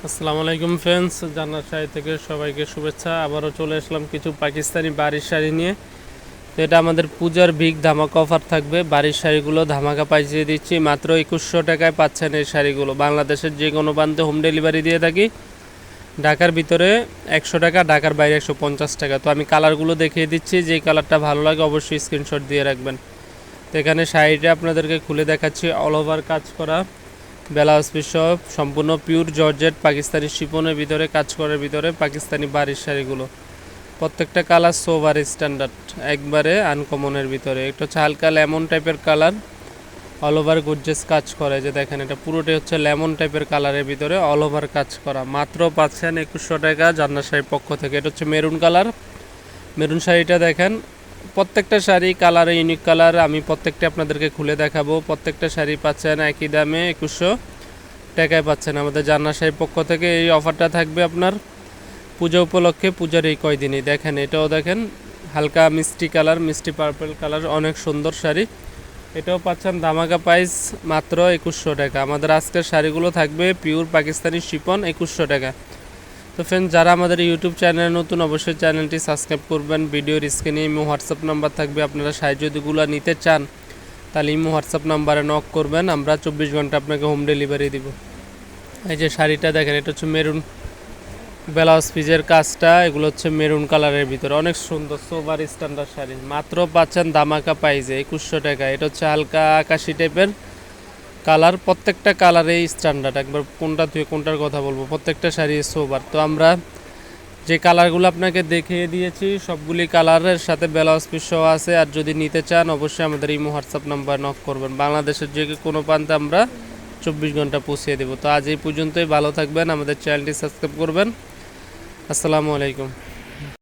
আসসালামু আলাইকুম ফ্রেন্ডস, জান্নাত শাড়ি থেকে সবাইকে শুভেচ্ছা। আবারও চলে আসলাম কিছু পাকিস্তানি বাড়ির শাড়ি নিয়ে। তো এটা আমাদের পূজার বিগ ধামাকা অফার থাকবে। বাড়ির শাড়িগুলো ধামাকা পাইয়ে দিচ্ছি, মাত্র 2100 টাকায় পাচ্ছেন এই শাড়িগুলো। বাংলাদেশের যে কোনো প্রান্তে হোম ডেলিভারি দিয়ে থাকি। ঢাকার ভিতরে 100 টাকা, ঢাকার বাইরে 150 টাকা। তো আমি কালারগুলো দেখিয়ে দিচ্ছি, যেই কালারটা ভালো লাগে অবশ্যই স্ক্রিনশট দিয়ে রাখবেন। তো এখানে শাড়িটা আপনাদেরকে খুলে দেখাচ্ছি, অল ওভার কাজ করা, ব্লাউজ পিস সব সম্পূর্ণ পিওর জর্জেট পাকিস্তানি শিপনের ভিতরে কাজ করার ভিতরে পাকিস্তানি বাড়ির শাড়িগুলো। প্রত্যেকটা কালার সোভার স্ট্যান্ডার্ড, একবারে আনকমনের ভিতরে। এটা হচ্ছে হালকা লেমন টাইপের কালার, অল ওভার গর্জিয়াস কাজ করে। যে দেখেন, এটা পুরোটাই হচ্ছে লেমন টাইপের কালারের ভিতরে অল ওভার কাজ করা। মাত্র পাচ্ছেন 2100 টাকা জান্নাত শাড়ির পক্ষ থেকে। এটা হচ্ছে মেরুন কালার। মেরুন শাড়িটা দেখেন, প্রত্যেকটা শাড়ি কালারে ইউনিক কালার। আমি প্রত্যেকটা আপনাদেরকে খুলে দেখাবো। প্রত্যেকটা শাড়ি পাচ্ছেন একই দামে, 2100 টাকায় পাচ্ছেন আমাদের জান্নাত শাড়ির পক্ষ থেকে। এই অফারটা থাকবে আপনার পূজা উপলক্ষে, পূজার এই কয়দিনই। দেখেন, এটাও দেখেন হালকা মিষ্টি কালার, মিষ্টি পার্পল কালার, অনেক সুন্দর শাড়ি। এটাও পাচ্ছেন ধামাকা প্রাইস মাত্র 2100 টাকা। আমাদের আজকের শাড়িগুলো থাকবে পিওর পাকিস্তানি শিপন, 2100 টাকা। তো ফ্রেন্ড, যারা আমাদের ইউটিউব চ্যানেলে নতুন, অবশ্যই চ্যানেলটি সাবস্ক্রাইব করবেন। ভিডিওর স্ক্রিনে ইমো হোয়াটসঅ্যাপ নাম্বার থাকবে। আপনারা শাড়ি যদিগুলো নিতে চান তাহলে ইমো হোয়াটসঅ্যাপ নাম্বারে নক করবেন, আমরা 24 ঘন্টা আপনাকে হোম ডেলিভারি দিব। এই যে শাড়িটা দেখেন, এটা হচ্ছে মেরুন, ব্লাউজ পিসের কাজটা এগুলো হচ্ছে মেরুন কালারের ভিতরে, অনেক সুন্দর সোভার স্ট্যান্ডার্ড শাড়ি। মাত্র পাচ্ছেন ধামাকা প্রাইসে 2100 টাকা। এটা হচ্ছে হালকা আকাশি টাইপের কালার। প্রত্যেকটা কালারেই স্ট্যান্ডার্ড, একবার কোনটা থেকে কোনটার কথা বলবো, প্রত্যেকটা শাড়ি সোভার। তো আমরা যে কালারগুলো আপনাকে দেখিয়ে দিয়েছি সবগুলি কালারের সাথে ব্লাউজ পিস সহ আছে। আর যদি নিতে চান অবশ্যই আমাদের ইমো হোয়াটসঅ্যাপ নাম্বার নক করবেন। বাংলাদেশের যে কোনো প্রান্তে আমরা 24 ঘন্টা পৌঁছে দেবো। তো আজ এই পর্যন্তই, ভালো থাকবেন, আমাদের চ্যানেলটি সাবস্ক্রাইব করবেন। আসসালামু আলাইকুম।